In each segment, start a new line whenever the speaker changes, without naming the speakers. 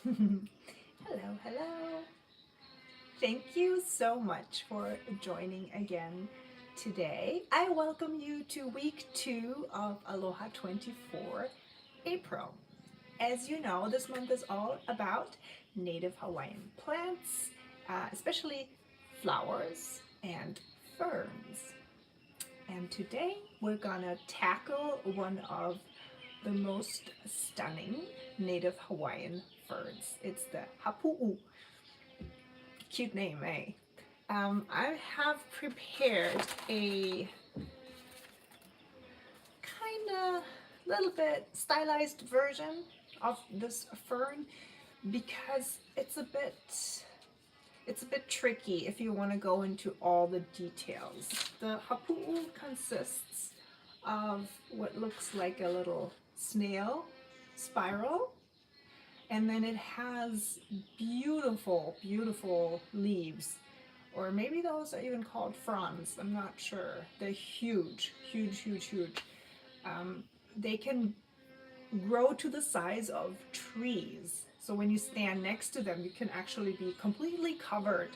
Hello, hello. Thank you so much for joining again today. I welcome you to week 2 of Aloha 24 April. As you know, this month is all about native Hawaiian plants, especially flowers and ferns. And today we're gonna tackle one of the most stunning native Hawaiian ferns. It's the hapu'u. Cute name, eh? I have prepared a kind of little bit stylized version of this fern because it's a bit tricky if you want to go into all the details. The hapu'u consists of what looks like a little snail spiral, and then it has beautiful, beautiful leaves. Or maybe those are even called fronds. I'm not sure. They're huge, huge, huge, huge. They can grow to the size of trees. So when you stand next to them, you can actually be completely covered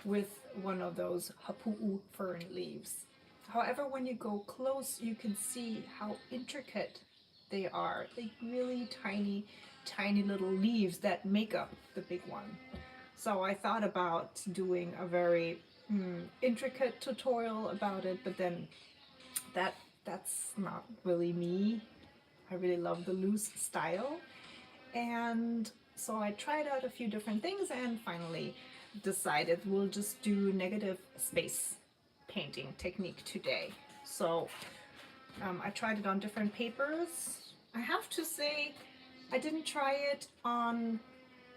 with one of those hapu'u fern leaves. However, when you go close, you can see how intricate they are. Like really tiny, tiny little leaves that make up the big one. So I thought about doing a very intricate tutorial about it, but then that that's not really me. I really love the loose style. And so I tried out a few different things and finally decided we'll just do negative space painting technique today. So I tried it on different papers. I have to say I didn't try it on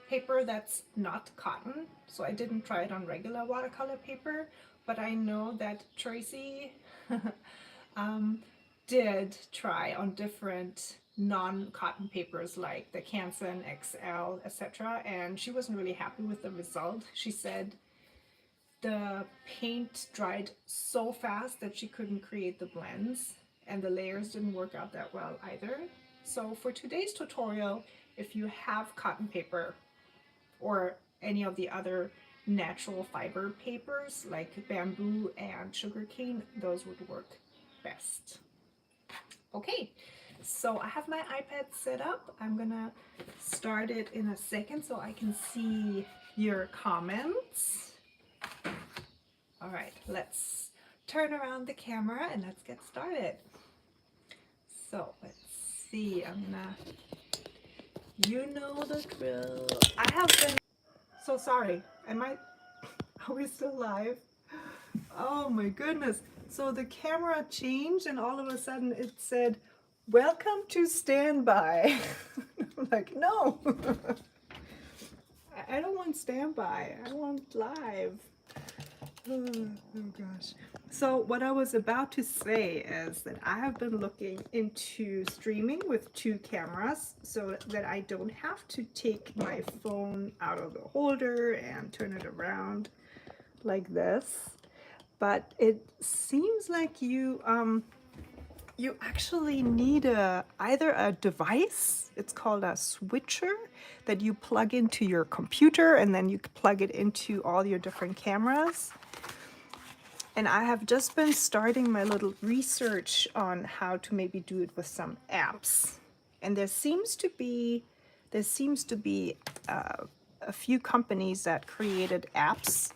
paper that's not cotton, so I didn't try it on regular watercolor paper, but I know that Tracy um, did try on different non-cotton papers like the Canson XL, etc., and she wasn't really happy with the result. She said the paint dried so fast that she couldn't create the blends, and the layers didn't work out that well either. So for today's tutorial, if you have cotton paper or any of the other natural fiber papers like bamboo and sugarcane, those would work best. Okay, so I have my iPad set up. I'm gonna start it in a second so I can see your comments. All right, let's turn around the camera and let's get started. So let's see, you know the drill. I have been so sorry. Are we still live? Oh my goodness. So the camera changed and all of a sudden it said, "Welcome to standby." I'm like, no. I don't want standby. I want live. Oh gosh. So what I was about to say is that I have been looking into streaming with two cameras so that I don't have to take my phone out of the holder and turn it around like this. But it seems like you actually need either a device, it's called a switcher, that you plug into your computer and then you plug it into all your different cameras. And I have just been starting my little research on how to maybe do it with some apps. And there seems to be a few companies that created apps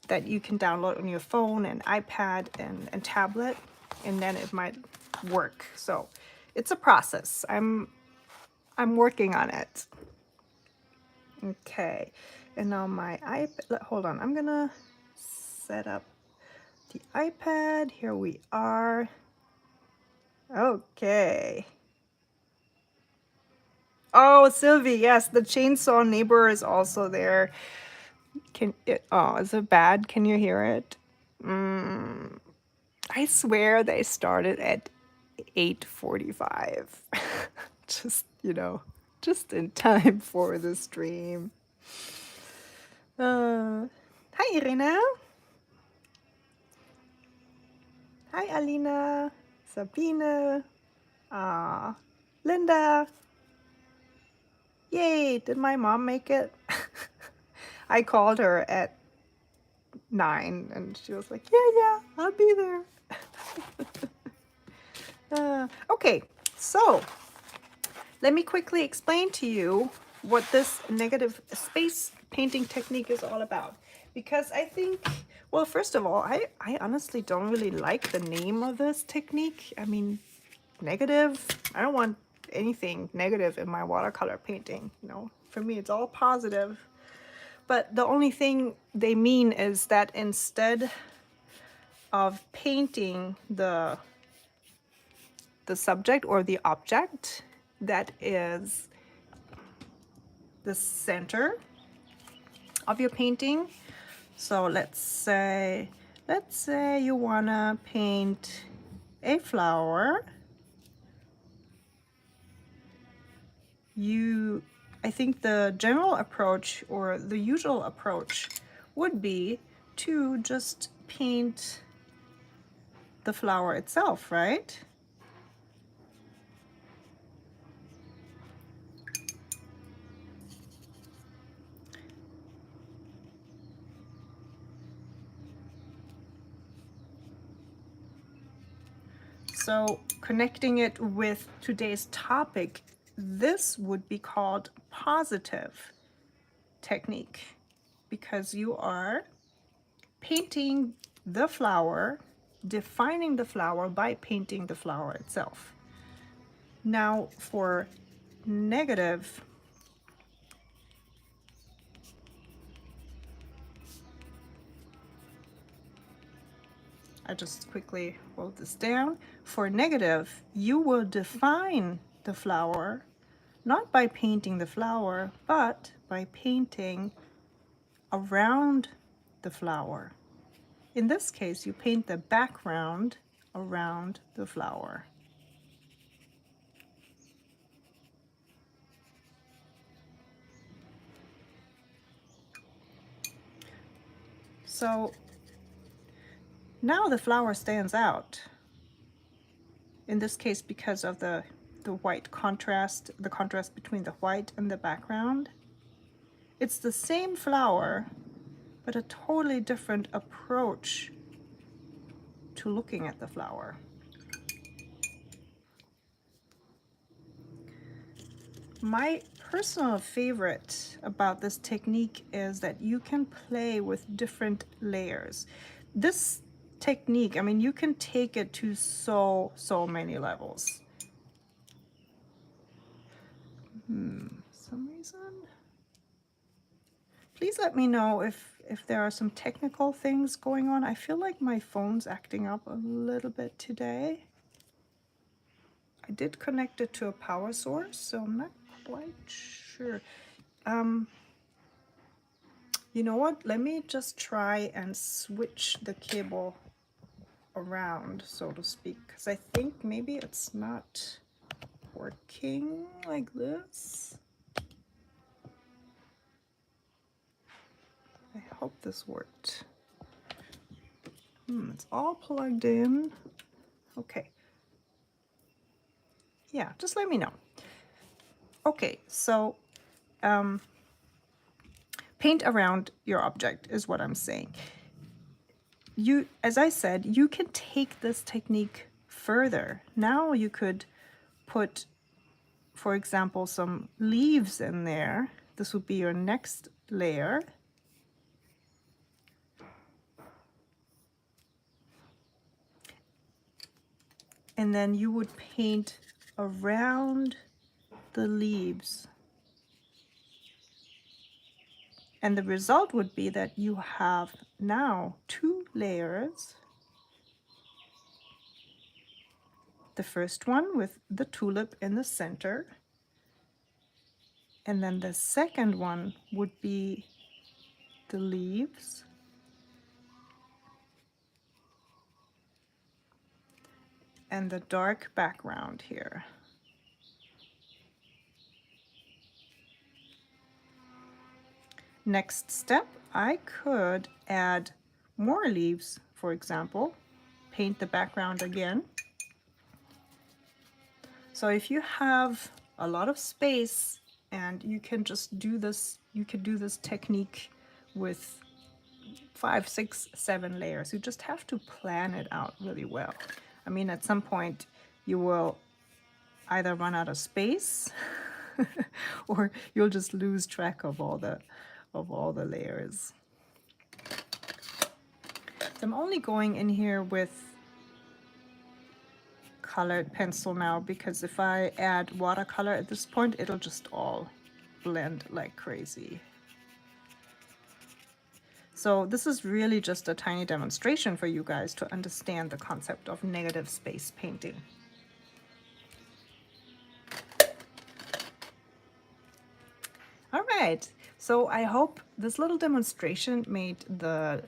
that you can download on your phone and iPad and tablet, and then it might work. So it's a process. I'm working on it. Okay, and now my iPad, hold on, I'm gonna set up the iPad. Here we are. Okay. Oh, Sylvie, yes, the chainsaw neighbor is also there. Oh, is it bad? Can you hear it? I swear they started at 8:45. Just, just in time for the stream. Hi, Irina. Hi, Alina. Sabine. Linda. Yay, did my mom make it? I called her at 9 and she was like, yeah, I'll be there. Okay, so let me quickly explain to you what this negative space painting technique is all about. Because I think, well, first of all, I honestly don't really like the name of this technique. I mean, negative, I don't want anything negative in my watercolor painting. You know, for me, it's all positive. But the only thing they mean is that instead of painting the subject or the object that is the center of your painting. So let's say you wanna paint a flower. I think the general approach or the usual approach would be to just paint the flower itself, right? So connecting it with today's topic, this would be called positive technique because you are painting the flower, defining the flower by painting the flower itself. Now for negative, I just quickly wrote this down. For negative, you will define the flower not by painting the flower, but by painting around the flower. In this case, you paint the background around the flower. So now the flower stands out. In this case, because of the white contrast, the contrast between the white and the background. It's the same flower, but a totally different approach to looking at the flower. My personal favorite about this technique is that you can play with different layers. This technique, I mean, you can take it to so many levels. Some reason. Please let me know if there are some technical things going on. I feel like my phone's acting up a little bit today. I did connect it to a power source, so I'm not quite sure. You know what? Let me just try and switch the cable around, so to speak, because I think maybe it's not working like this. I hope this worked. It's all plugged in. Okay. Yeah, just let me know. Okay, so paint around your object is what I'm saying. You, as I said, you can take this technique further. Now you could put, for example, some leaves in there. This would be your next layer. And then you would paint around the leaves. And the result would be that you have now 2 layers. The first one with the tulip in the center. And then the second one would be the leaves. And the dark background here. Next step, I could add more leaves, for example, paint the background again. So if you have a lot of space And you can just do this, you can do this technique with 5, 6, 7 layers. You just have to plan it out really well. I mean, at some point you will either run out of space or you'll just lose track of all the layers. So I'm only going in here with colored pencil now, because if I add watercolor at this point, it'll just all blend like crazy. So this is really just a tiny demonstration for you guys to understand the concept of negative space painting. All right, so I hope this little demonstration made the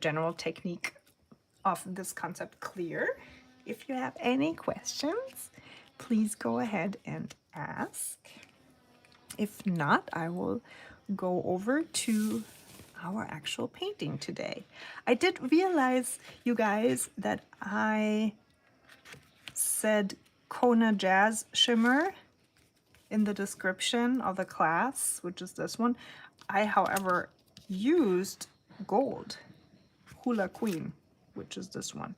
general technique of this concept clear. If you have any questions, please go ahead and ask. If not, I will go over to our actual painting today. I did realize, you guys, that I said Kona Jazz Shimmer in the description of the class, which is this one. I, however, used gold Hula Queen, which is this one.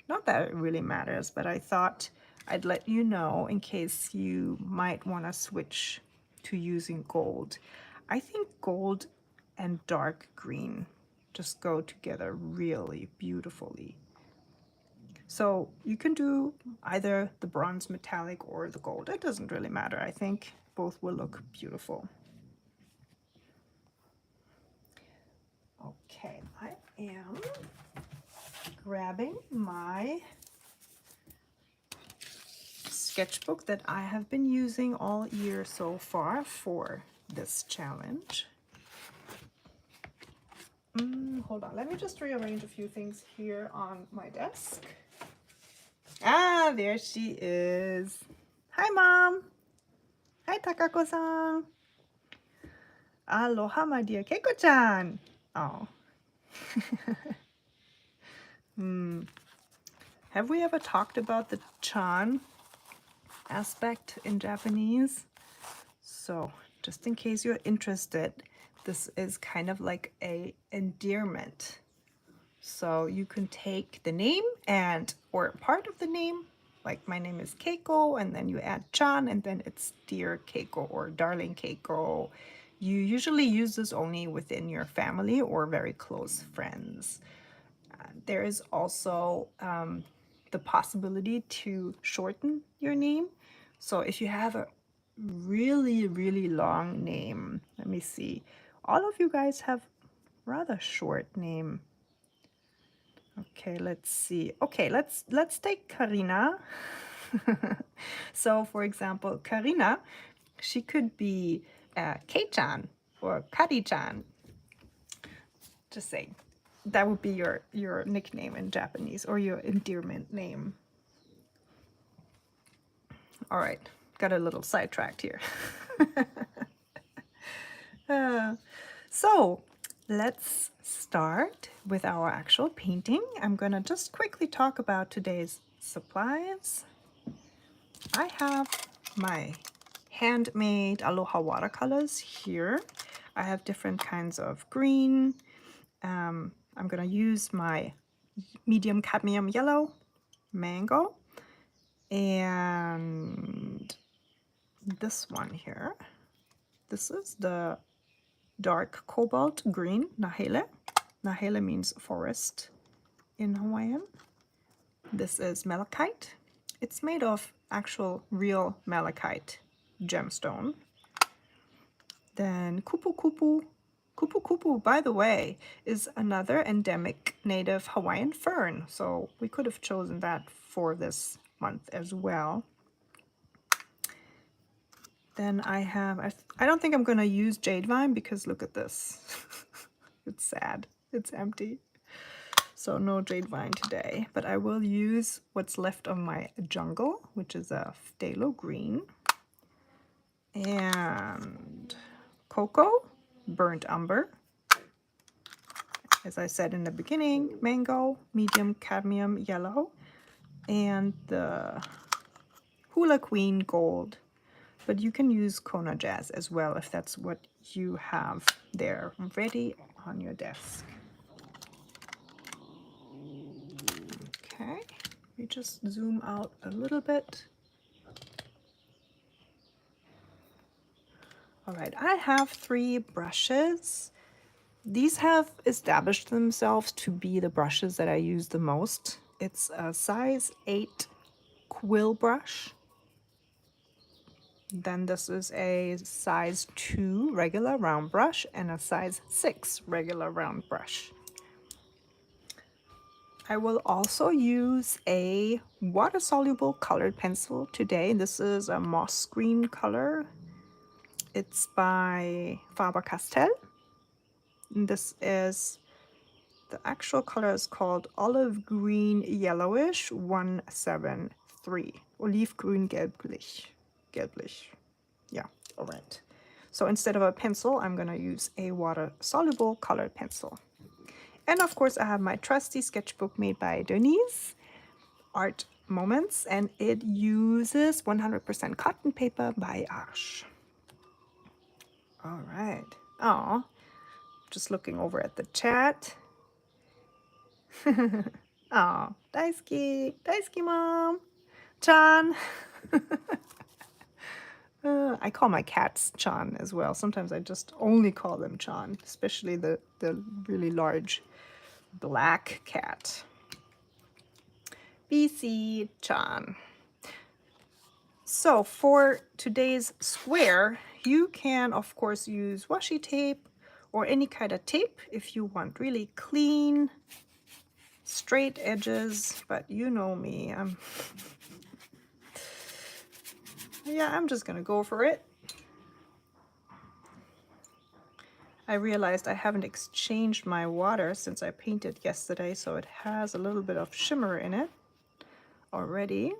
Not that it really matters, but I thought I'd let you know in case you might want to switch to using gold. I think gold and dark green just go together really beautifully. So you can do either the bronze metallic or the gold. It doesn't really matter. I think both will look beautiful. Okay, I am grabbing my sketchbook that I have been using all year so far for this challenge. Hold on, let me just rearrange a few things here on my desk. Ah, there she is. Hi, Mom. Hi, Takako-san. Aloha, my dear Keiko-chan. Oh. Have we ever talked about the chan aspect in Japanese? So, just in case you're interested, this is kind of like a endearment. So you can take the name or part of the name, like my name is Keiko, and then you add chan, and then it's dear Keiko or darling Keiko. You usually use this only within your family or very close friends. There is also the possibility to shorten your name. So if you have a really, really long name, let me see. All of you guys have rather short name. Okay, let's see. Okay, let's take Karina. So for example, Karina, she could be Kei-chan or Kari-chan. Just saying. That would be your nickname in Japanese, or your endearment name. All right, got a little sidetracked here. So let's start with our actual painting. I'm gonna just quickly talk about today's supplies. I have my handmade Aloha watercolors here. I have different kinds of green. I'm gonna use my medium cadmium yellow, mango, and this one here. This is the dark cobalt green, Nahele. Nahele means forest in Hawaiian. This is malachite. It's made of actual real malachite gemstone. Then kupukupu. Kupukupu, by the way, is another endemic native Hawaiian fern, so we could have chosen that for this month as well. Then I don't think I'm going to use jade vine because look at this. It's sad. It's empty. So no jade vine today, but I will use what's left of my jungle, which is a phthalo green, and cocoa, burnt umber. As I said in the beginning, mango, medium cadmium yellow, and the Hula Queen gold. But you can use Kona Jazz as well if that's what you have there ready on your desk. Okay, we just zoom out a little bit. All right, I have 3 brushes. These have established themselves to be the brushes that I use the most. It's a size 8 quill brush. Then this is a size 2 regular round brush and a size 6 regular round brush. I will also use a water-soluble colored pencil today. This is a moss green color. It's by Faber-Castell. This is, the actual color is called olive green yellowish 173. Olivgrün gelblich. Gelblich. Yeah, all right. So instead of a pencil, I'm gonna use a water-soluble colored pencil. And of course, I have my trusty sketchbook made by Denise, Art Moments, and it uses 100% cotton paper by Arches. All right. Oh, just looking over at the chat. Oh, daisuki, daisuki mom, Chan. I call my cats Chan as well. Sometimes I just only call them Chan, especially the really large black cat. BC Chan. So for today's square, you can of course use washi tape or any kind of tape if you want really clean, straight edges, but you know me, I'm just gonna go for it. I realized I haven't exchanged my water since I painted yesterday, so it has a little bit of shimmer in it already.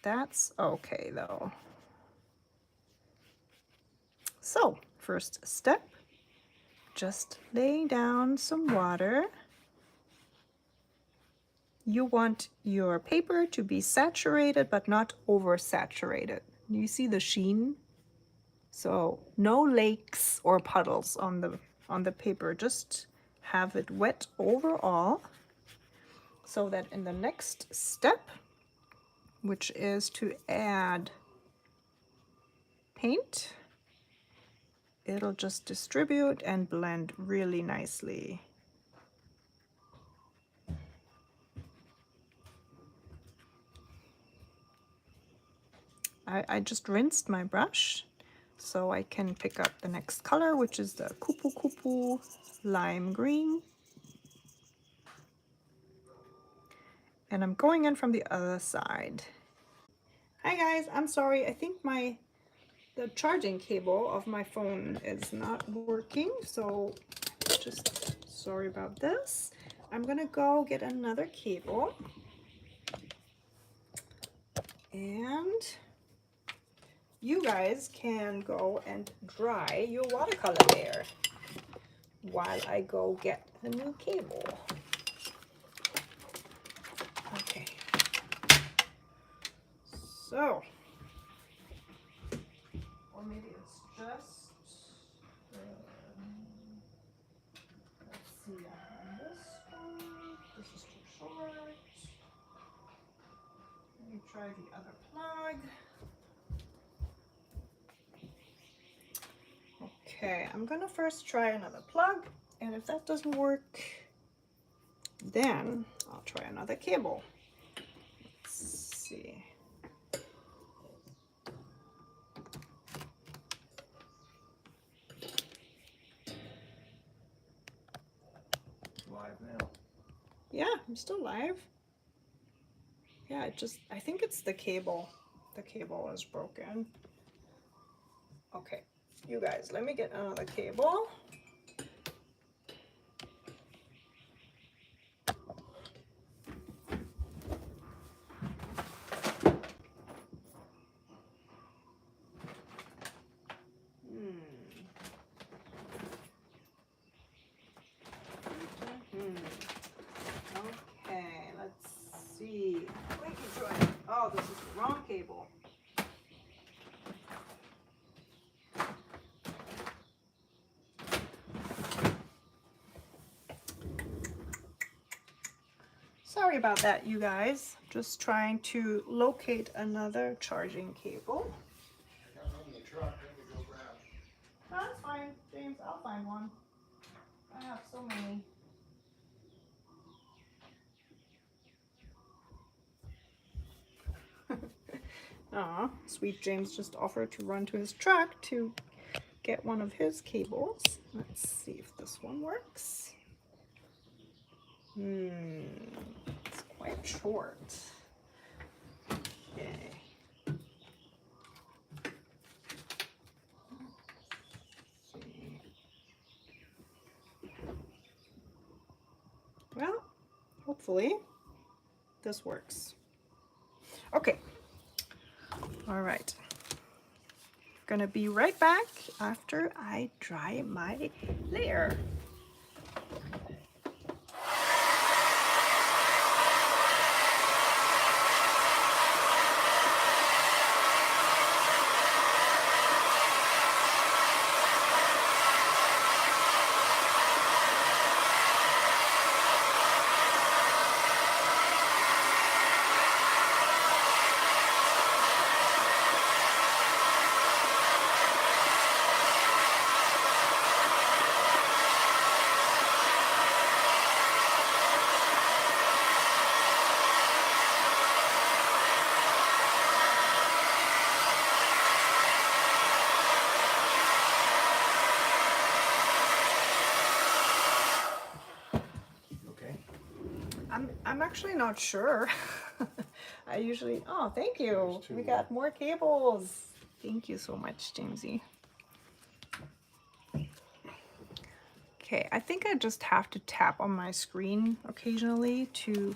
That's okay though. So, first step, just laying down some water. You want your paper to be saturated but not oversaturated. You see the sheen? So no lakes or puddles on the paper, just have it wet overall, so that in the next step, which is to add paint, it'll just distribute and blend really nicely. I just rinsed my brush so I can pick up the next color, which is the Kupukupu lime green. And I'm going in from the other side. Hi guys, I'm sorry. I think the charging cable of my phone is not working, so just sorry about this. I'm gonna go get another cable, and you guys can go and dry your watercolor there while I go get the new cable. Okay, so, or maybe it's just, let's see, on this one, this is too short. Let me try the other plug. Okay, I'm gonna first try another plug, and if that doesn't work, then I'll try another cable. Let's see. Live now. Yeah, I'm still live. Yeah, I think it's the cable. The cable is broken. Okay, you guys, let me get another cable. Okay, let's see. Oh, this is the wrong cable. Sorry about that, you guys. Just trying to locate another charging cable.
I got one in the truck. Let me go grab.
No, that's fine, James. I'll find one. I have so many. Aw, sweet James just offered to run to his truck to get one of his cables. Let's see if this one works. It's quite short. Okay. Well, hopefully this works. Okay. All right. Gonna be right back after I dry my layer. I'm actually not sure. I usually, oh, thank you. We got more cables. Thank you so much, Jamesy. Okay, I think I just have to tap on my screen occasionally to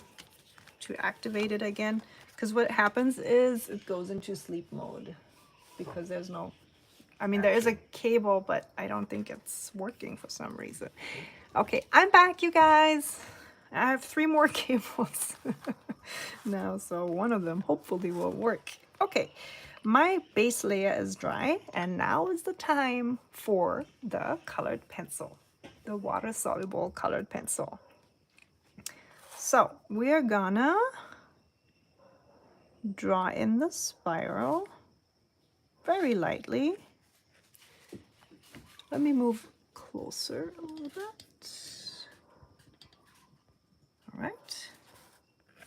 activate it again. Because what happens is it goes into sleep mode because there's no, I mean, there is a cable, but I don't think it's working for some reason. Okay, I'm back, you guys. I have 3 more cables now, so one of them hopefully will work. Okay, my base layer is dry, and now is the time for the colored pencil, the water-soluble colored pencil. So we're gonna draw in the spiral very lightly. Let me move closer a little bit. All right.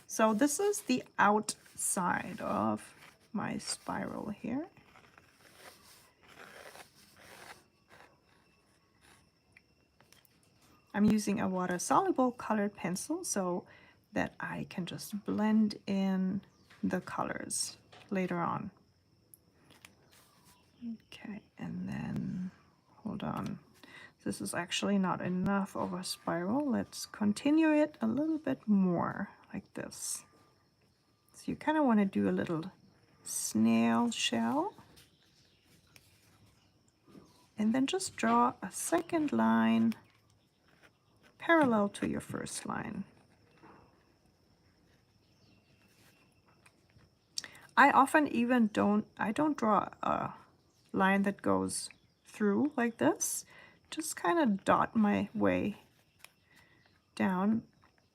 So this is the outside of my spiral here. I'm using a water-soluble colored pencil so that I can just blend in the colors later on. Okay, and then, hold on. This is actually not enough of a spiral. Let's continue it a little bit more, like this. So you kind of want to do a little snail shell. And then just draw a second line parallel to your first line. I often even don't draw a line that goes through like this. Just kind of dot my way down.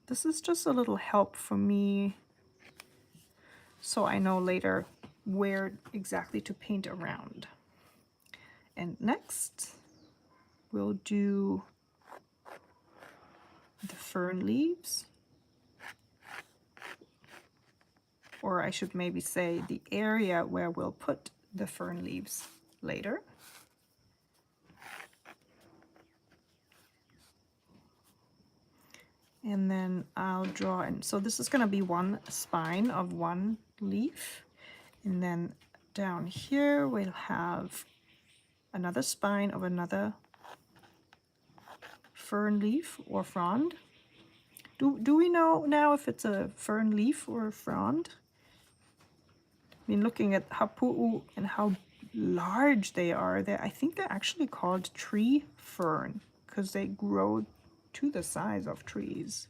This is just a little help for me so I know later where exactly to paint around. And next we'll do the fern leaves, or I should maybe say the area where we'll put the fern leaves later. And then I'll draw in, so this is going to be one spine of one leaf, and then down here we'll have another spine of another fern leaf or frond. Do we know now if it's a fern leaf or a frond? I mean, looking at hapu'u and how large they are, I think they're actually called tree fern because they grow to the size of trees.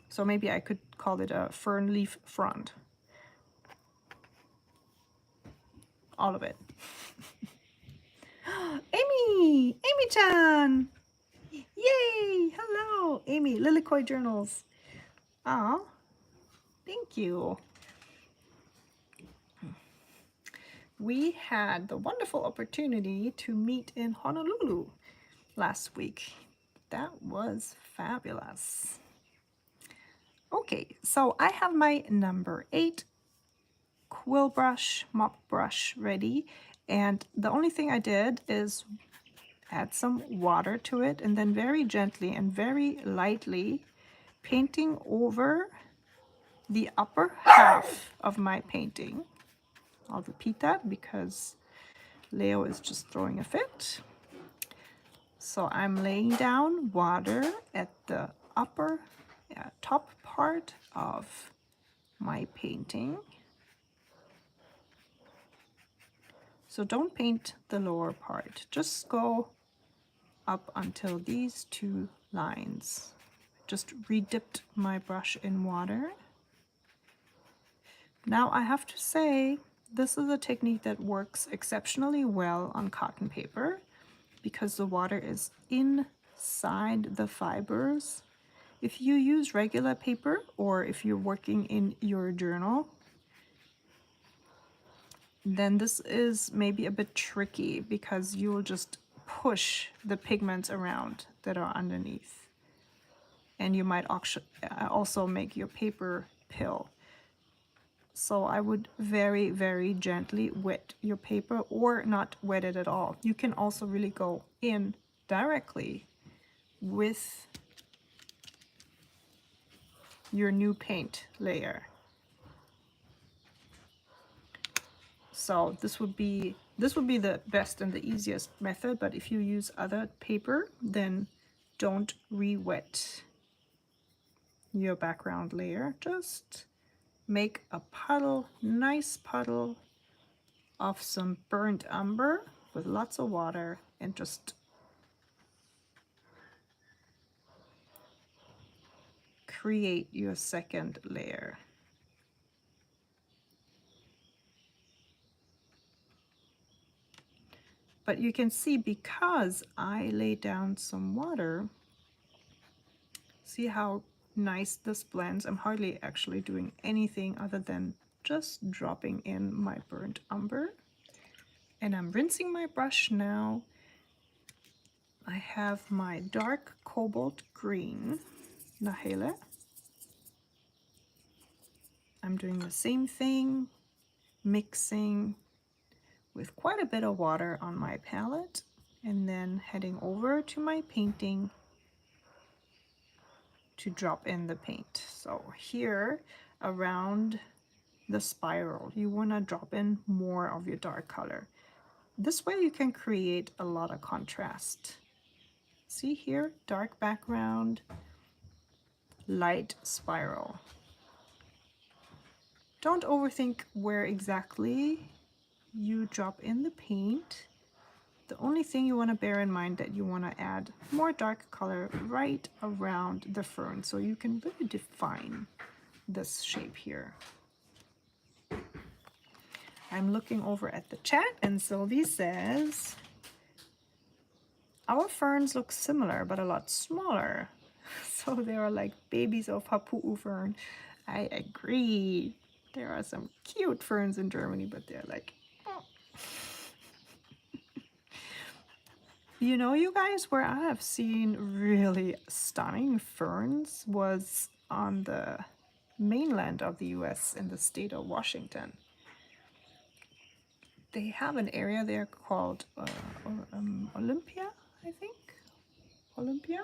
So maybe I could call it a fern leaf frond. All of it. Amy! Amy-chan! Yay! Hello! Amy, Lilikoi Journals. Ah, thank you. We had the wonderful opportunity to meet in Honolulu last week. That was fabulous. Okay, so I have my number 8 quill brush, mop brush ready, and the only thing I did is add some water to it and then very gently and very lightly painting over the upper half of my painting. I'll repeat that because Leo is just throwing a fit. So I'm laying down water at the upper top part of my painting. So don't paint the lower part, just go up until these 2 lines. Just re-dipped my brush in water. Now I have to say, this is a technique that works exceptionally well on cotton paper because the water is inside the fibers. If you use regular paper or if you're working in your journal, then this is maybe a bit tricky because you will just push the pigments around that are underneath. And you might also make your paper pill. So I would very, very gently wet your paper or not wet it at all. You can also really go in directly with your new paint layer. So this would be the best and the easiest method, but if you use other paper, then don't re-wet your background layer. Just make a puddle, nice puddle of some burnt umber with lots of water and just create your second layer. But you can see because I lay down some water, see how nice this blends. I'm hardly actually doing anything other than just dropping in my burnt umber. And I'm rinsing my brush now. I have my dark cobalt green Nahele. I'm doing the same thing, mixing with quite a bit of water on my palette and then heading over to my painting to drop in the paint. So here around the spiral, you want to drop in more of your dark color. This way you can create a lot of contrast. See here, dark background, light spiral. Don't overthink where exactly you drop in the paint. The only thing you want to bear in mind that you want to add more dark color right around the fern so you can really define this shape here. I'm looking over at the chat and Sylvie says, our ferns look similar but a lot smaller. So they are like babies of hapu'u fern. I agree. There are some cute ferns in Germany, but they're like, oh. You know, you guys, where I have seen really stunning ferns was on the mainland of the US in the state of Washington. They have an area there called Olympia, I think. Olympia?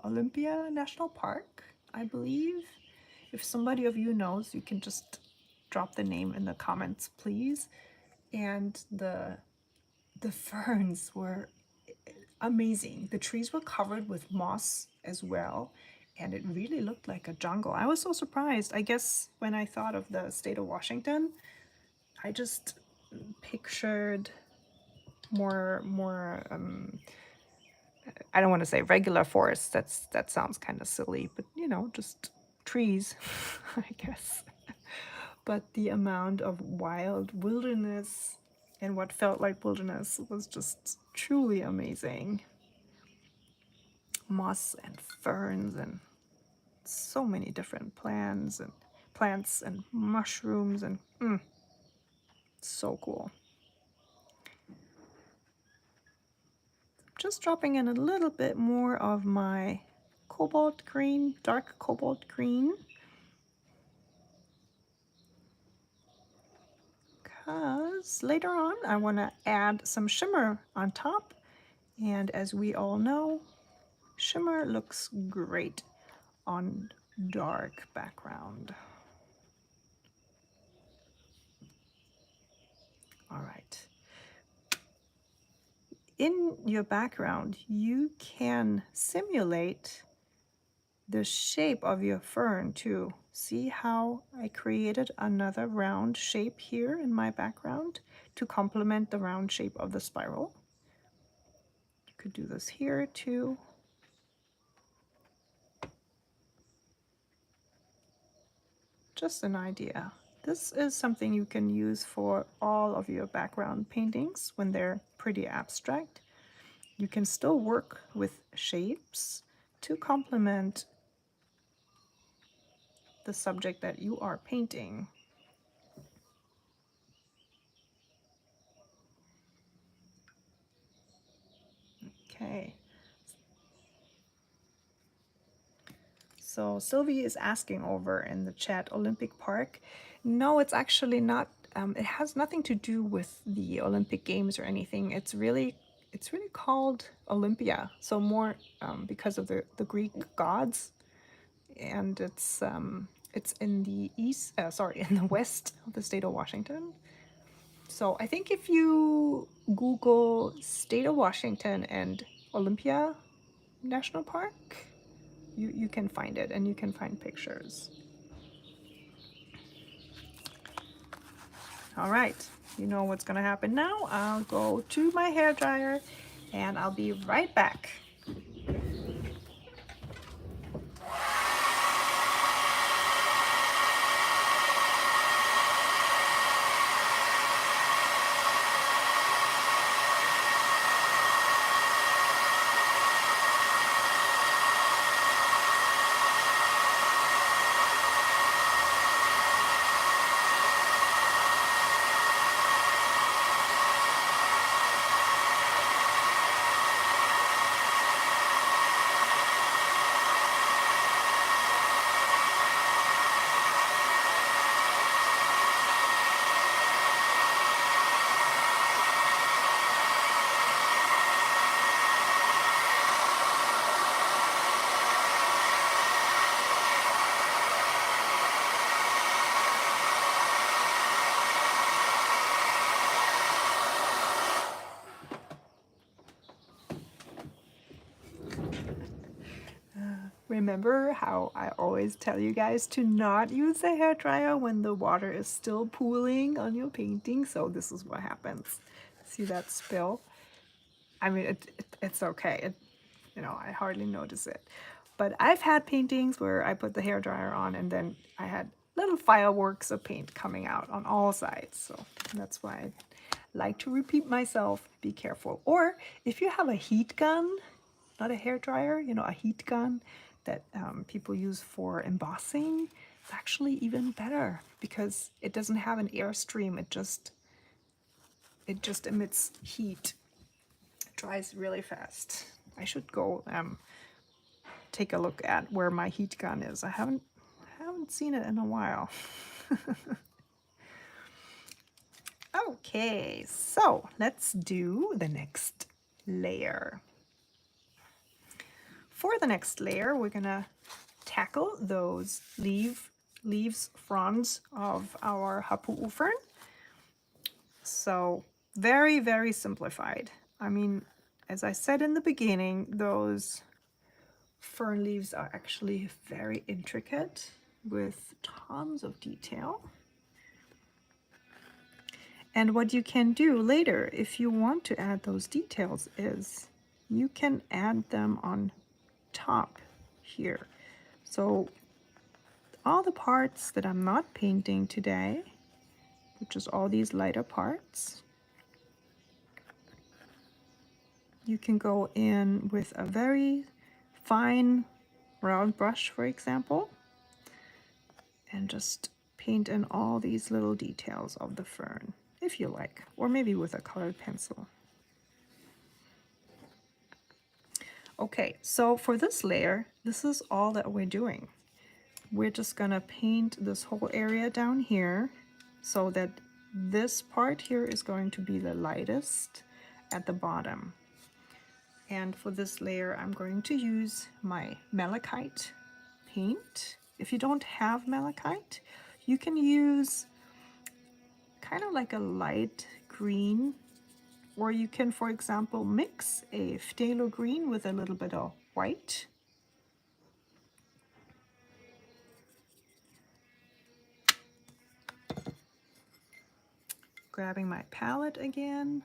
Olympia National Park, I believe. If somebody of you knows, you can just drop the name in the comments, please. And the ferns were amazing. The trees were covered with moss as well, and it really looked like a jungle. I was so surprised. I guess when I thought of the state of Washington, I just pictured more I don't want to say regular forests. That sounds kind of silly, but you know, just trees, I guess. But the amount of wild wilderness and what felt like wilderness was just truly amazing. moss and ferns and so many different plants and mushrooms and so cool. Just dropping in a little bit more of my cobalt green, dark cobalt green. Because later on I want to add some shimmer on top. And as we all know, shimmer looks great on dark background. All right. In your background, you can simulate the shape of your fern too. See how I created another round shape here in my background to complement the round shape of the spiral. You could do this here too. Just an idea. This is something you can use for all of your background paintings when they're pretty abstract. You can still work with shapes to complement the subject that you are painting. Okay. So Sylvie is asking over in the chat, Olympic Park. No, it's actually not. It has nothing to do with the Olympic Games or anything. It's really called Olympia. So more because of the Greek gods, and it's in the in the west of the state of Washington. So I think if you Google state of Washington and Olympia National Park, you can find it and you can find pictures. All right, you know what's gonna happen now. I'll go to my hair dryer and I'll be right back. Remember how I always tell you guys to not use the hair dryer when the water is still pooling on your painting? So this is what happens. See that spill? I mean, it's okay. I hardly notice it. But I've had paintings where I put the hair dryer on and then I had little fireworks of paint coming out on all sides. So that's why I like to repeat myself. Be careful. Or if you have a heat gun, not a hair dryer, a heat gun that people use for embossing, it's actually even better because it doesn't have an airstream. It just emits heat. It dries really fast. I should go take a look at where my heat gun is. I haven't seen it in a while. Okay, so let's do the next layer. For the next layer, we're gonna tackle those leaves, fronds of our hapu'u fern. So very, very simplified. I mean, as I said in the beginning, those fern leaves are actually very intricate with tons of detail. And what you can do later, if you want to add those details, is you can add them on top here. So all the parts that I'm not painting today, which is all these lighter parts, you can go in with a very fine round brush, for example, and just paint in all these little details of the fern, if you like, or maybe with a colored pencil. Okay, so for this layer, this is all that we're doing. We're just gonna paint this whole area down here so that this part here is going to be the lightest at the bottom. And for this layer, I'm going to use my Malachite paint. If you don't have Malachite, you can use kind of like a light green, or you can, for example, mix a phthalo green with a little bit of white. Grabbing my palette again.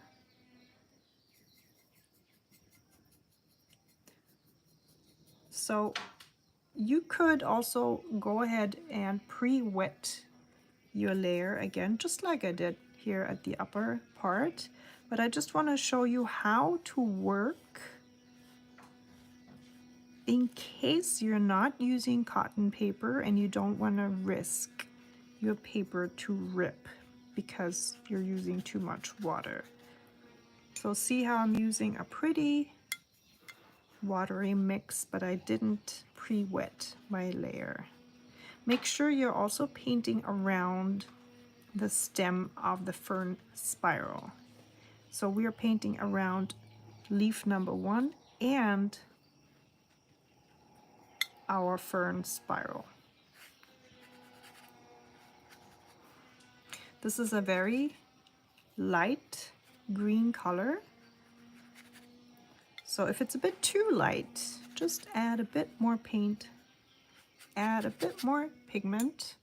So you could also go ahead and pre-wet your layer again, just like I did here at the upper part. But I just want to show you how to work in case you're not using cotton paper and you don't want to risk your paper to rip because you're using too much water. So see how I'm using a pretty watery mix, but I didn't pre-wet my layer. Make sure you're also painting around the stem of the fern spiral. So we are painting around leaf number 1 and our fern spiral. This is a very light green color. So if it's a bit too light, just add a bit more paint, add a bit more pigment.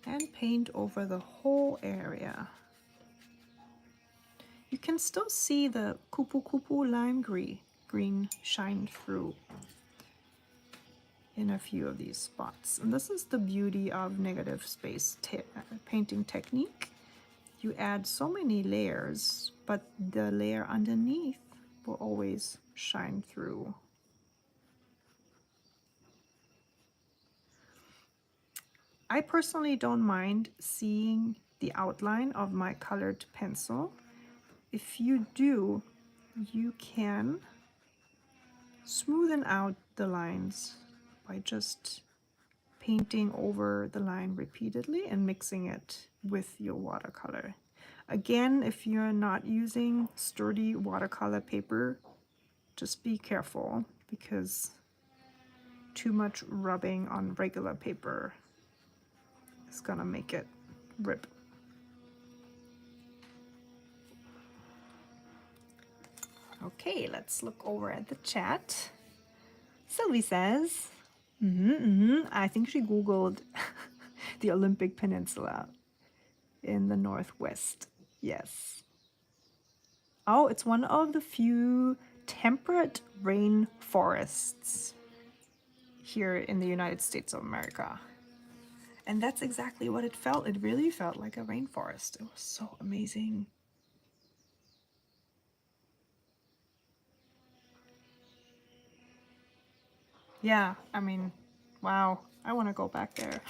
And paint over the whole area. You can still see the Kupukupu lime green shine through in a few of these spots. And this is the beauty of negative space painting technique. You add so many layers, but the layer underneath will always shine through. I personally don't mind seeing the outline of my colored pencil. If you do, you can smoothen out the lines by just painting over the line repeatedly and mixing it with your watercolor. Again, if you're not using sturdy watercolor paper, just be careful because too much rubbing on regular paper is gonna make it rip. Okay, let's look over at the chat. Sylvie says, I think she Googled the Olympic Peninsula in the Northwest. Yes. Oh, it's one of the few temperate rainforests here in the United States of America. And that's exactly what it felt. It really felt like a rainforest. It was so amazing. Yeah, I mean, wow, I want to go back there.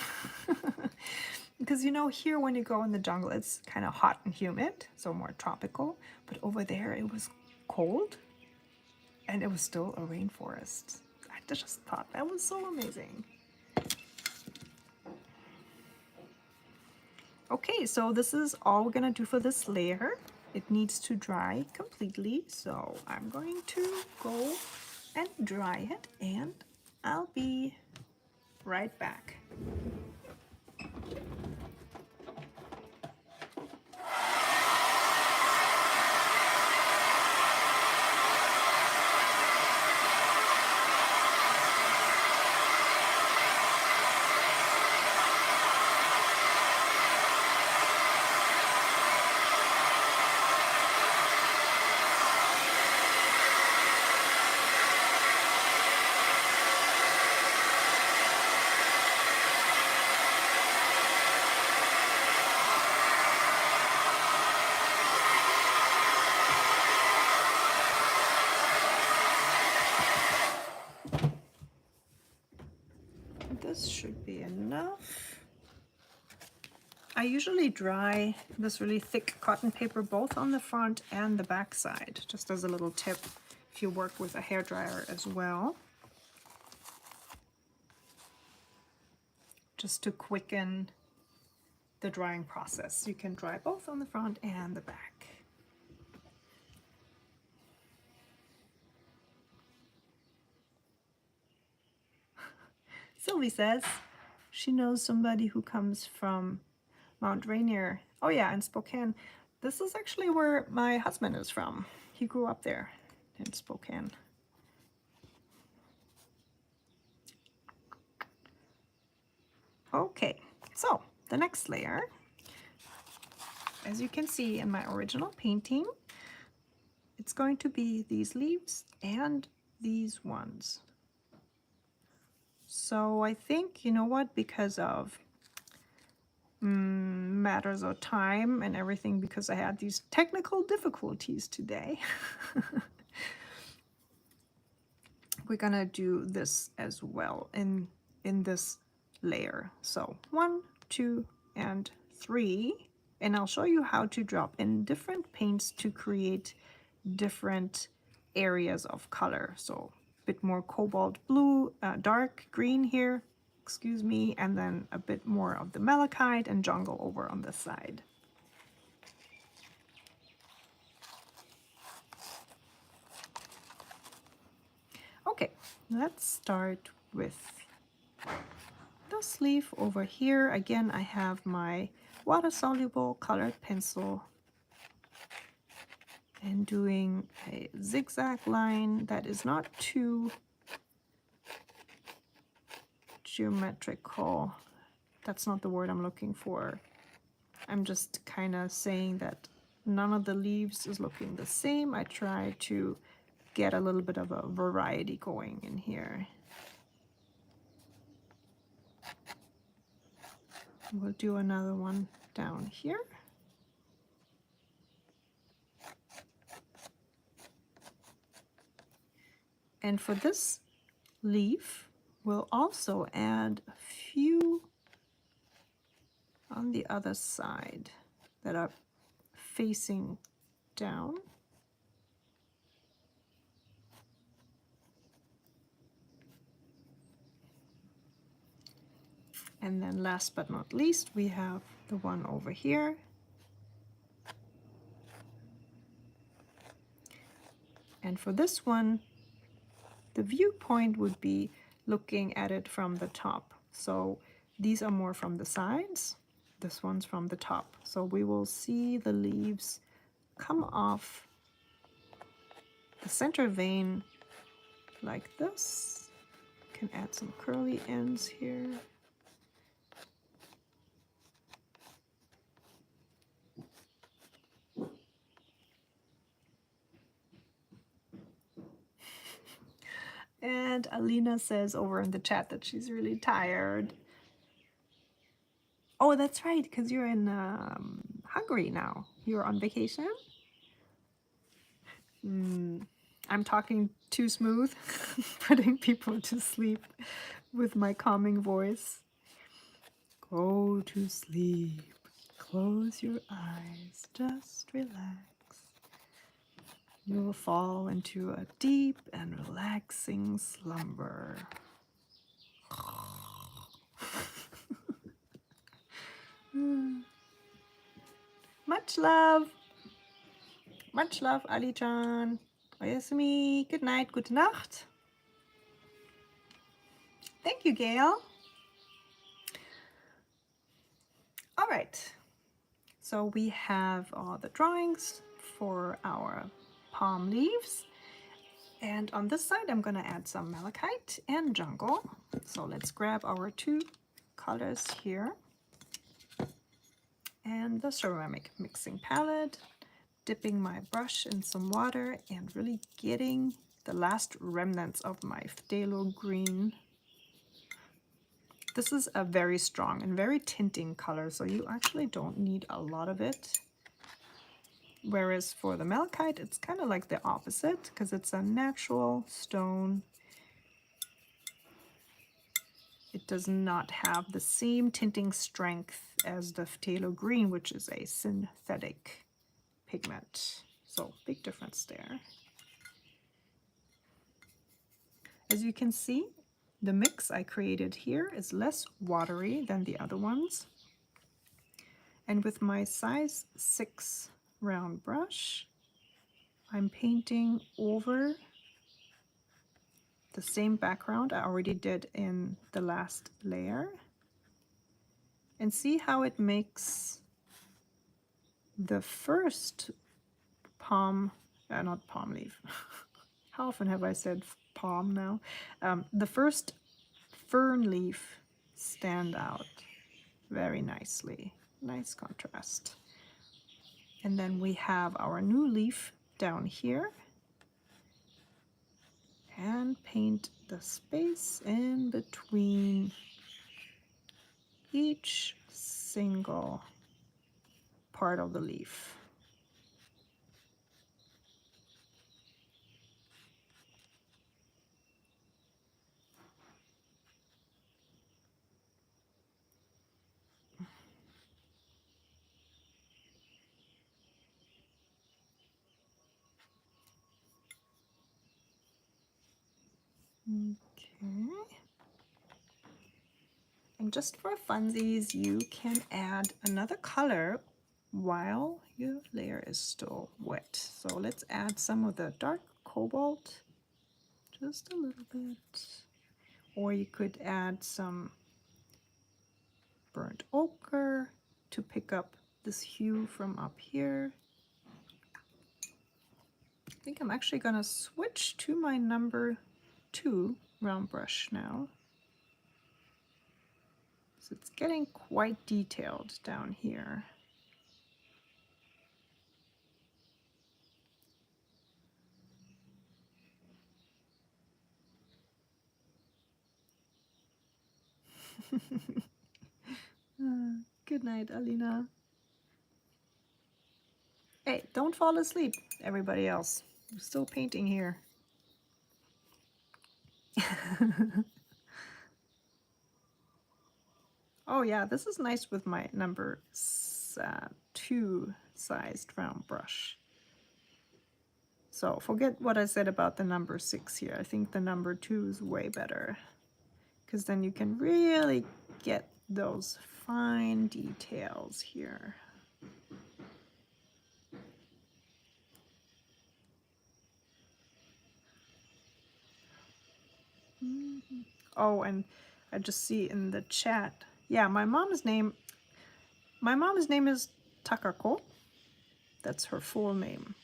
Because you know, here when you go in the jungle, it's kind of hot and humid, so more tropical. But over there, it was cold and it was still a rainforest. I just thought that was so amazing. Okay, so this is all we're gonna do for this layer. It needs to dry completely, so I'm going to go and dry it, and I'll be right back. should be enough. I usually dry this really thick cotton paper both on the front and the back side, just as a little tip if you work with a hairdryer as well. Just to quicken the drying process. You can dry both on the front and the back. Sylvie says she knows somebody who comes from Mount Rainier. Oh yeah, in Spokane. This is actually where my husband is from. He grew up there in Spokane. Okay, so the next layer, as you can see in my original painting, it's going to be these leaves and these ones. So I think, you know what, because of matters of time and everything, because I had these technical difficulties today, we're gonna do this as well in this layer. So 1, 2, and 3, and I'll show you how to drop in different paints to create different areas of color. So a bit more cobalt blue, dark green here, excuse me, and then a bit more of the malachite and jungle over on this side. Okay, let's start with this leaf over here. Again, I have my water-soluble colored pencil and doing a zigzag line that is not too geometrical. That's not the word I'm looking for. I'm just kind of saying that none of the leaves is looking the same. I try to get a little bit of a variety going in here. We'll do another one down here. And for this leaf, we'll also add a few on the other side that are facing down. And then last but not least, we have the one over here. And for this one, the viewpoint would be looking at it from the top. So these are more from the sides. This one's from the top. So we will see the leaves come off the center vein like this. Can add some curly ends here. And Alina says over in the chat that she's really tired. Oh, that's right, because you're in Hungary now. You're on vacation? I'm talking too smooth, putting people to sleep with my calming voice. Go to sleep. Close your eyes. Just relax. You will fall into a deep and relaxing slumber. Much love. Much love, Ali-chan. Oyasumi. Good night. Gute Nacht. Thank you, Gail. All right. So we have all the drawings for our palm leaves. And on this side, I'm going to add some malachite and jungle. So let's grab our two colors here. And the ceramic mixing palette, dipping my brush in some water and really getting the last remnants of my phthalo green. This is a very strong and very tinting color, so you actually don't need a lot of it. Whereas for the malachite, it's kind of like the opposite because it's a natural stone. It does not have the same tinting strength as the phthalo green, which is a synthetic pigment. So big difference there. As you can see, the mix I created here is less watery than the other ones. And with my size 6 round brush, I'm painting over the same background I already did in the last layer. And see how it makes the first not palm leaf. How often have I said palm now? The first fern leaf stand out very nicely. Nice contrast. And then we have our new leaf down here. And paint the space in between each single part of the leaf. Okay. And just for funsies, you can add another color while your layer is still wet. So let's add some of the dark cobalt, just a little bit. Or you could add some burnt ochre to pick up this hue from up here. I think I'm actually gonna switch to my number 2 round brush now. So it's getting quite detailed down here. Good night, Alina. Hey, don't fall asleep, everybody else. I'm still painting here. Oh yeah, this is nice with my number 2 sized round brush. So forget what I said about the number 6 here. I think the number 2 is way better, because then you can really get those fine details here. Oh, and I just see in the chat, yeah, my mom's name is Takako. That's her full name.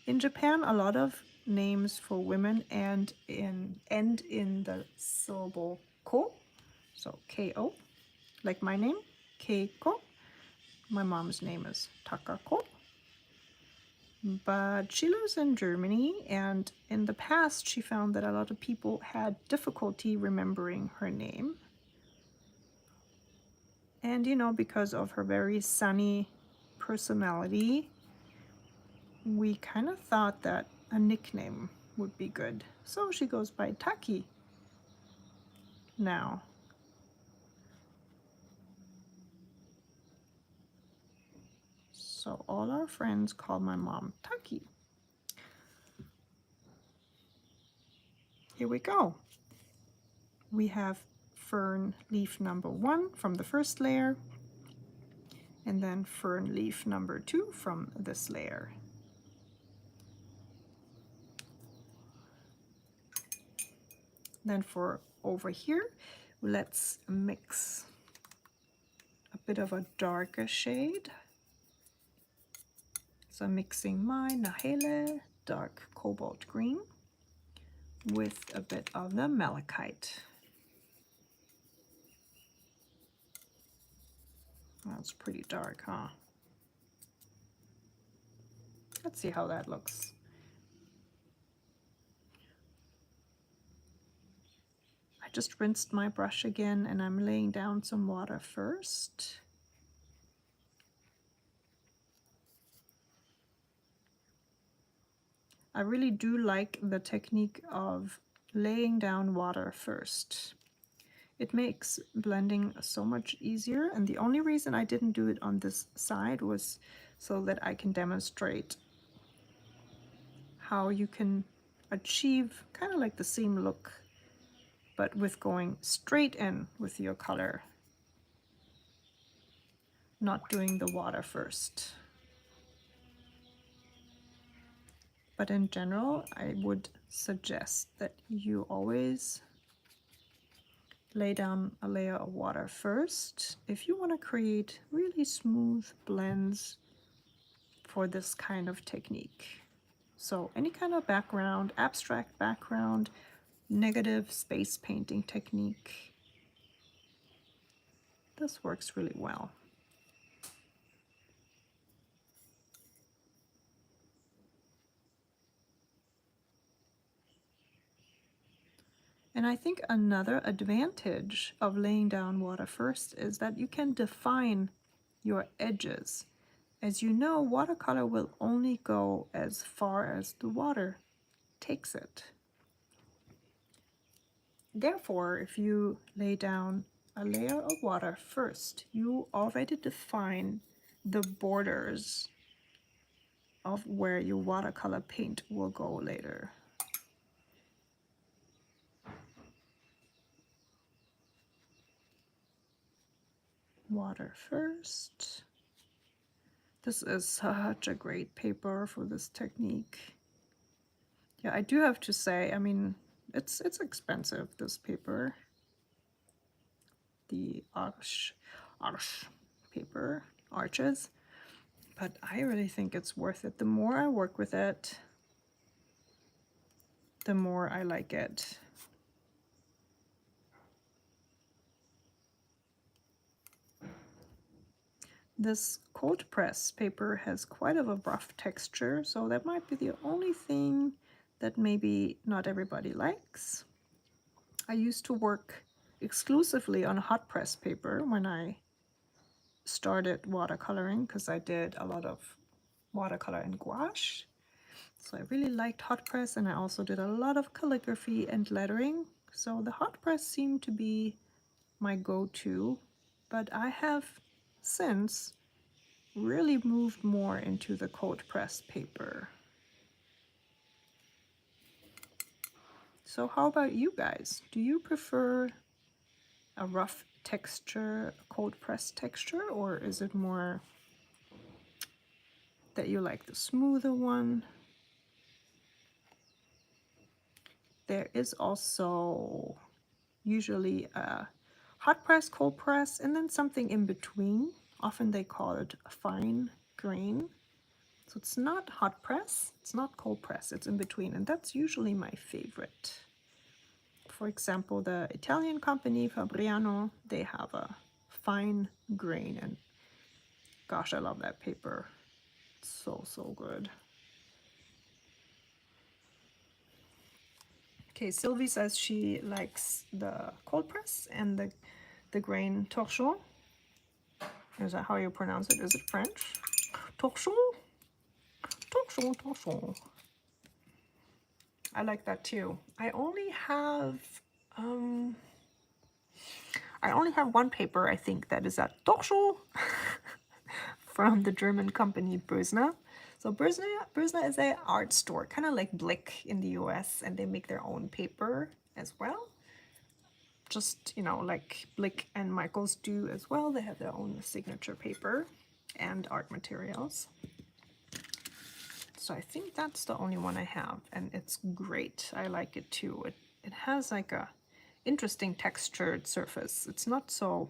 In Japan, a lot of names for women end in the syllable ko, so K-O, like my name, Keiko. My mom's name is Takako. But she lives in Germany, and in the past she found that a lot of people had difficulty remembering her name. And you know, because of her very sunny personality, we kind of thought that a nickname would be good. So she goes by Taki now. So all our friends call my mom Taki. Here we go. We have fern leaf number 1 from the first layer, and then fern leaf number 2 from this layer. Then for over here, let's mix a bit of a darker shade. So I'm mixing my Nahele dark cobalt green with a bit of the Malachite. That's pretty dark, huh? Let's see how that looks. I just rinsed my brush again, and I'm laying down some water first. I really do like the technique of laying down water first. It makes blending so much easier, and the only reason I didn't do it on this side was so that I can demonstrate how you can achieve kind of like the same look, but with going straight in with your color, not doing the water first. But in general, I would suggest that you always lay down a layer of water first if you want to create really smooth blends for this kind of technique. So any kind of background, abstract background, negative space painting technique, this works really well. And I think another advantage of laying down water first is that you can define your edges. As you know, watercolor will only go as far as the water takes it. Therefore, if you lay down a layer of water first, you already define the borders of where your watercolor paint will go later. Water first. This is such a great paper for this technique. Yeah, I do have to say, I mean, it's expensive, this paper. The arch paper, arches. But I really think it's worth it. The more I work with it, the more I like it. This cold press paper has quite of a rough texture, so that might be the only thing that maybe not everybody likes. I used to work exclusively on hot press paper when I started watercoloring, because I did a lot of watercolor and gouache. So I really liked hot press, and I also did a lot of calligraphy and lettering. So the hot press seemed to be my go-to, but I have since really moved more into the cold press paper. So how about you guys? Do you prefer a rough texture, a cold press texture, or is it more that you like the smoother one? There is also usually a hot press, cold press, and then something in between. Often they call it a fine grain. So it's not hot press, it's not cold press, it's in between, and that's usually my favorite. For example, the Italian company Fabriano, they have a fine grain, and gosh, I love that paper. It's so good. Okay, Sylvie says she likes the cold press and the grain torchon. Is that how you pronounce it? Is it French? Torchon? Torchon, torchon. I like that too. I only have one paper, I think, that is at torchon from the German company Brösner. So Brösner is an art store, kind of like Blick in the US, and they make their own paper as well. Just, you know, like Blick and Michaels do as well. They have their own signature paper and art materials. So I think that's the only one I have, and it's great. I like it too. It has like a interesting textured surface. It's not so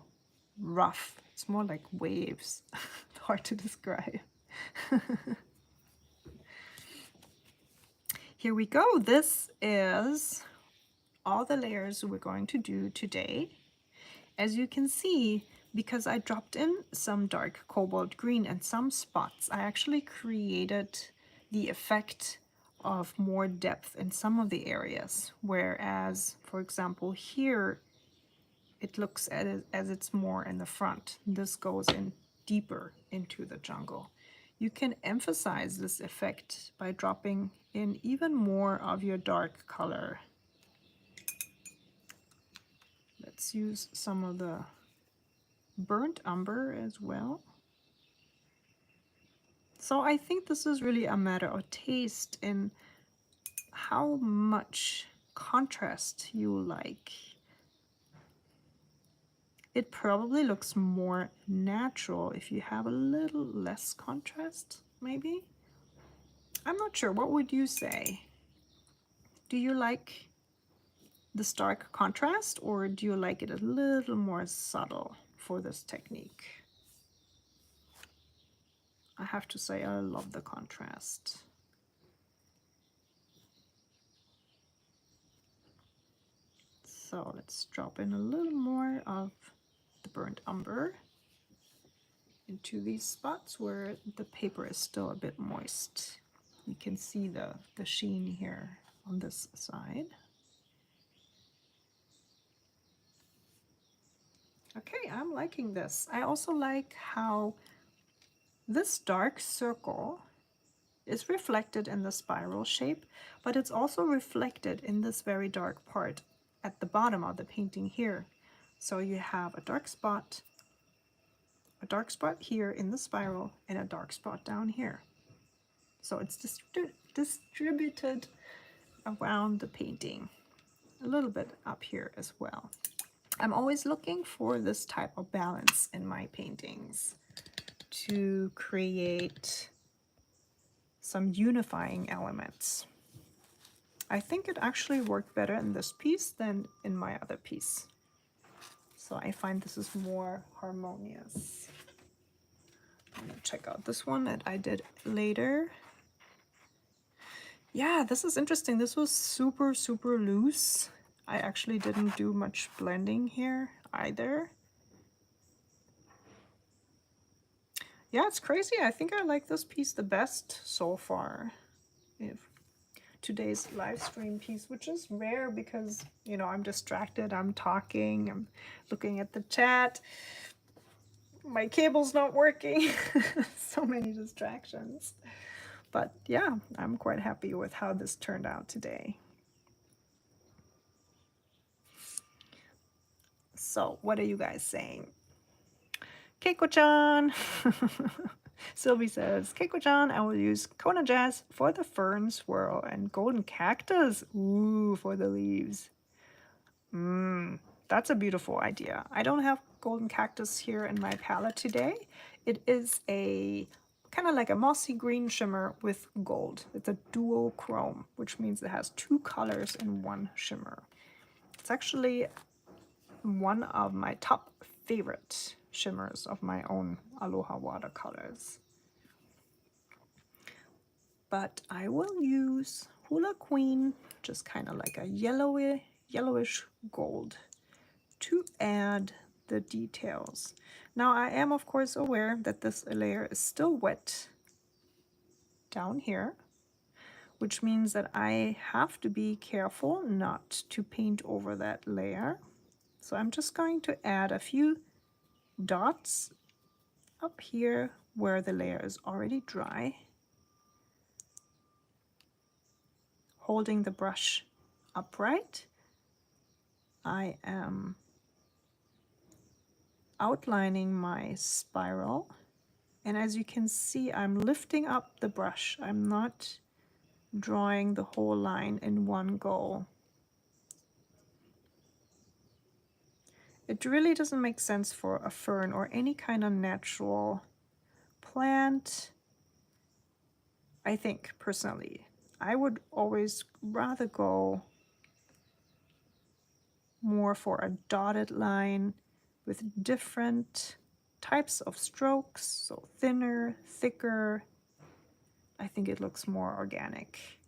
rough. It's more like waves. Hard to describe. Here we go. This is all the layers we're going to do today. As you can see, because I dropped in some dark cobalt green and some spots, I actually created the effect of more depth in some of the areas. Whereas, for example, here, it looks at it as it's more in the front. This goes in deeper into the jungle. You can emphasize this effect by dropping in even more of your dark color. Let's use some of the burnt umber as well. So I think this is really a matter of taste and how much contrast you like. It probably looks more natural if you have a little less contrast, maybe. I'm not sure. What would you say? Do you like the stark contrast, or do you like it a little more subtle for this technique? I have to say I love the contrast. So let's drop in a little more of the burnt umber into these spots where the paper is still a bit moist. You can see the sheen here on this side. Okay, I'm liking this. I also like how this dark circle is reflected in the spiral shape, but it's also reflected in this very dark part at the bottom of the painting here. So you have a dark spot here in the spiral, and a dark spot down here. So it's distributed around the painting, a little bit up here as well. I'm always looking for this type of balance in my paintings to create some unifying elements. I think it actually worked better in this piece than in my other piece. So I find this is more harmonious. I'm gonna check out this one that I did later. Yeah, this is interesting. This was super, super loose. I actually didn't do much blending here either. Yeah, it's crazy. I think I like this piece the best so far. If today's live stream piece, which is rare because, you know, I'm distracted, I'm talking, I'm looking at the chat, my cable's not working, so many distractions. But yeah, I'm quite happy with how this turned out today. So what are you guys saying? Keiko-chan! Sylvie says, Keiko-chan, I will use Kona Jazz for the fern swirl and golden cactus, ooh, for the leaves. That's a beautiful idea. I don't have golden cactus here in my palette today. It is a kind of like a mossy green shimmer with gold. It's a duochrome, which means it has two colors in one shimmer. It's actually one of my top favorite shimmers of my own Aloha watercolors. But I will use Hula Queen, just kind of like a yellowish gold, to add the details. Now I am of course aware that this layer is still wet down here, which means that I have to be careful not to paint over that layer. So I'm just going to add a few dots up here where the layer is already dry, holding the brush upright. I am outlining my spiral, and as you can see, I'm lifting up the brush. I'm not drawing the whole line in one go. It really doesn't make sense for a fern or any kind of natural plant. I think personally, I would always rather go more for a dotted line with different types of strokes, so thinner, thicker. I think it looks more organic.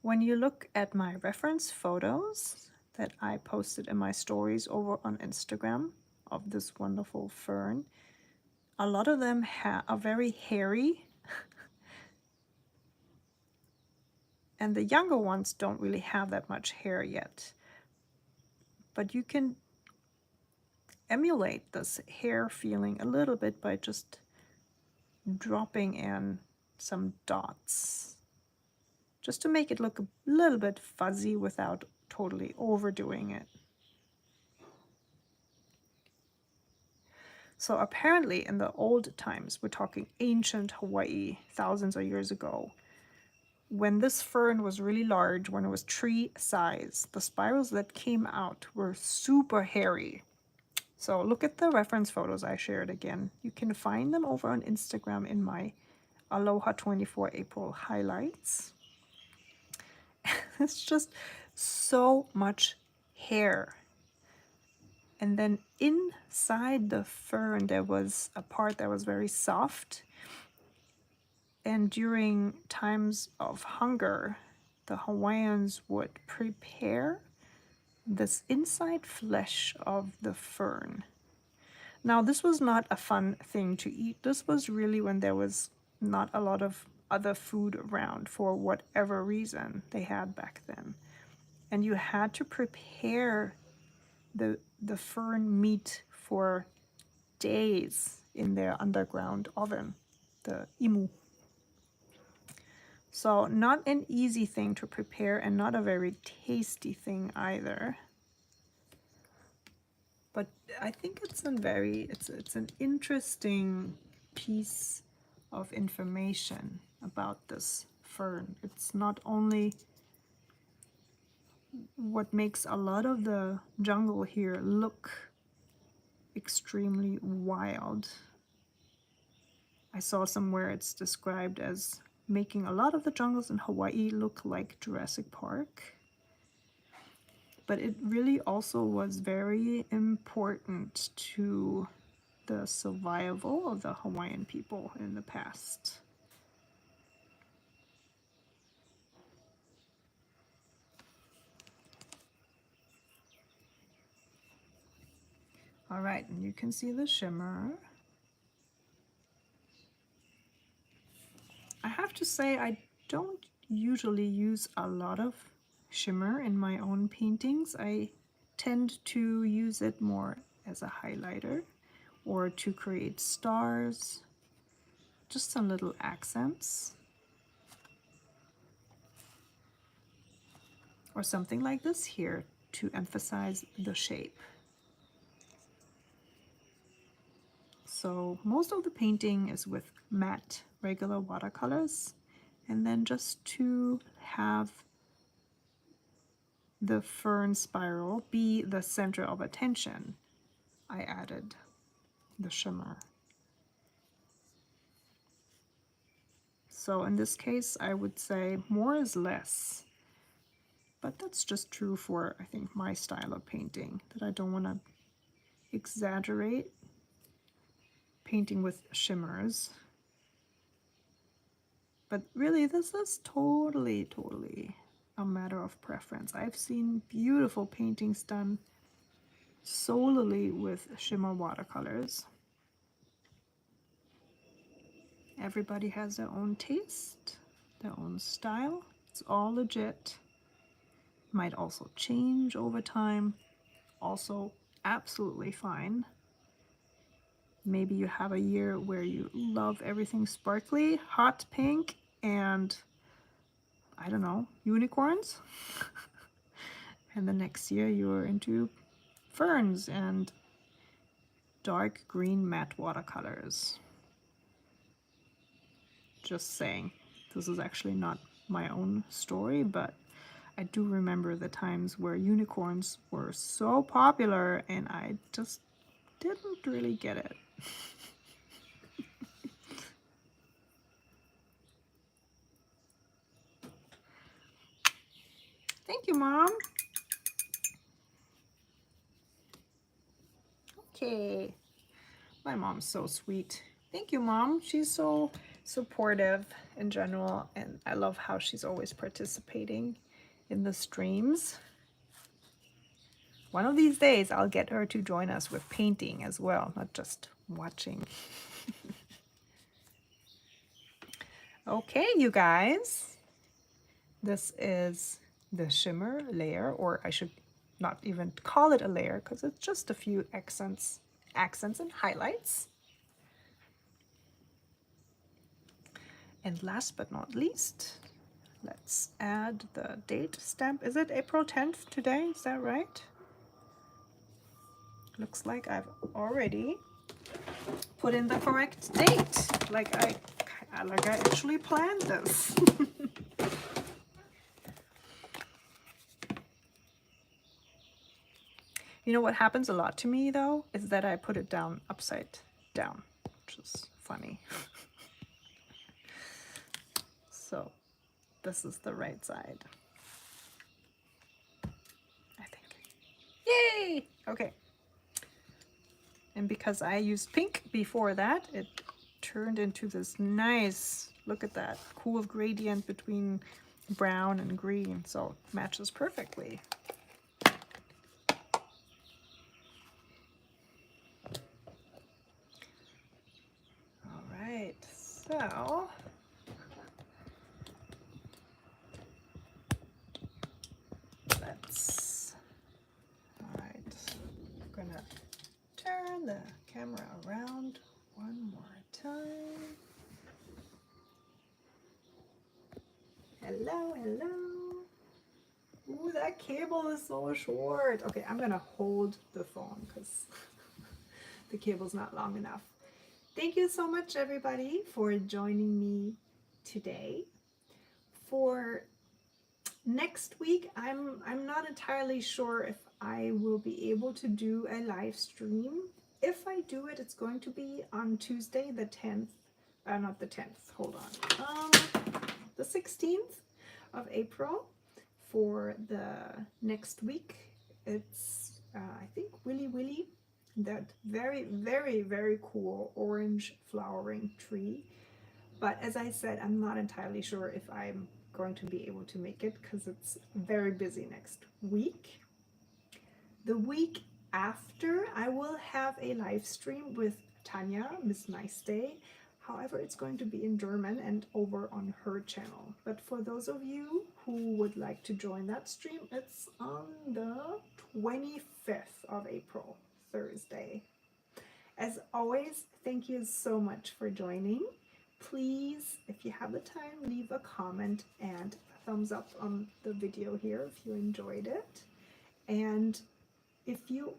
When you look at my reference photos that I posted in my stories over on Instagram of this wonderful fern, a lot of them are very hairy, and the younger ones don't really have that much hair yet. But you can emulate this hair feeling a little bit by just dropping in some dots, just to make it look a little bit fuzzy without totally overdoing it. So apparently in the old times, we're talking ancient Hawaii, thousands of years ago, when this fern was really large, when it was tree size, the spirals that came out were super hairy. So look at the reference photos I shared again. You can find them over on Instagram in my Aloha 24 April highlights. It's just so much hair. And then inside the fern, there was a part that was very soft. And during times of hunger, the Hawaiians would prepare this inside flesh of the fern. Now, this was not a fun thing to eat. This was really when there was not a lot of other food around for whatever reason they had back then. And you had to prepare the fern meat for days in their underground oven, the imu. So not an easy thing to prepare and not a very tasty thing either. But I think it's an interesting piece of information about this fern. It's not only what makes a lot of the jungle here look extremely wild. I saw somewhere it's described as making a lot of the jungles in Hawaii look like Jurassic Park. But it really also was very important to the survival of the Hawaiian people in the past. All right, and you can see the shimmer. I have to say I don't usually use a lot of shimmer in my own paintings. I tend to use it more as a highlighter or to create stars, just some little accents. Or something like this here to emphasize the shape. So most of the painting is with matte regular watercolors, and then just to have the fern spiral be the center of attention, I added the shimmer. So in this case, I would say more is less, but that's just true for, I think, my style of painting, that I don't want to exaggerate painting with shimmers. But really, this is totally a matter of preference. I've seen beautiful paintings done solely with shimmer watercolors. Everybody has their own taste, their own style. It's all legit. Might also change over time. Also absolutely fine. Maybe you have a year where you love everything sparkly, hot pink, and I don't know, unicorns. And the next year you're into ferns and dark green matte watercolors. Just saying, this is actually not my own story, but I do remember the times where unicorns were so popular and I just didn't really get it. Thank you, Mom. Okay. My mom's so sweet. Thank you, Mom. She's so supportive in general, and I love how she's always participating in the streams. One of these days, I'll get her to join us with painting as well, not just watching. Okay, you guys. This is the shimmer layer, or I should not even call it a layer because it's just a few accents and highlights. And last but not least, let's add the date stamp. Is it April 10th today? Is that right? Looks like I've already put in the correct date. Like I actually planned this. You know what happens a lot to me though is that I put it down upside down, which is funny. So this is the right side, I think. Yay! Okay. And because I used pink before that, it turned into this nice, look at that, cool gradient between brown and green. So it matches perfectly. All right, so all right, I'm gonna turn the camera around one more time. Hello, hello. Ooh, that cable is so short. Okay, I'm gonna hold the phone because the cable's not long enough. Thank you so much, everybody, for joining me today. For next week, I'm not entirely sure if I will be able to do a live stream. If I do it, it's going to be on Tuesday, the 10th. Not the 10th. Hold on. The 16th of April for the next week. It's I think Willy Willy, that very, very, very cool orange flowering tree. But as I said, I'm not entirely sure if I'm going to be able to make it because it's very busy next week. The week after, I will have a live stream with Tanya, Miss Nice Day. However, it's going to be in German and over on her channel. But for those of you who would like to join that stream, it's on the 25th of April, Thursday. As always, thank you so much for joining. Please, if you have the time, leave a comment and a thumbs up on the video here if you enjoyed it. And if you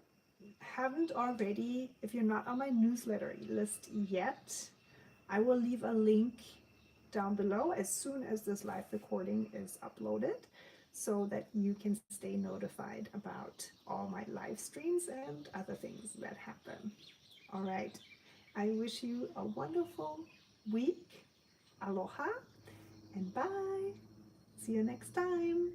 haven't already, if you're not on my newsletter list yet, I will leave a link down below as soon as this live recording is uploaded so that you can stay notified about all my live streams and other things that happen. All right, I wish you a wonderful week. Aloha and bye. See you next time.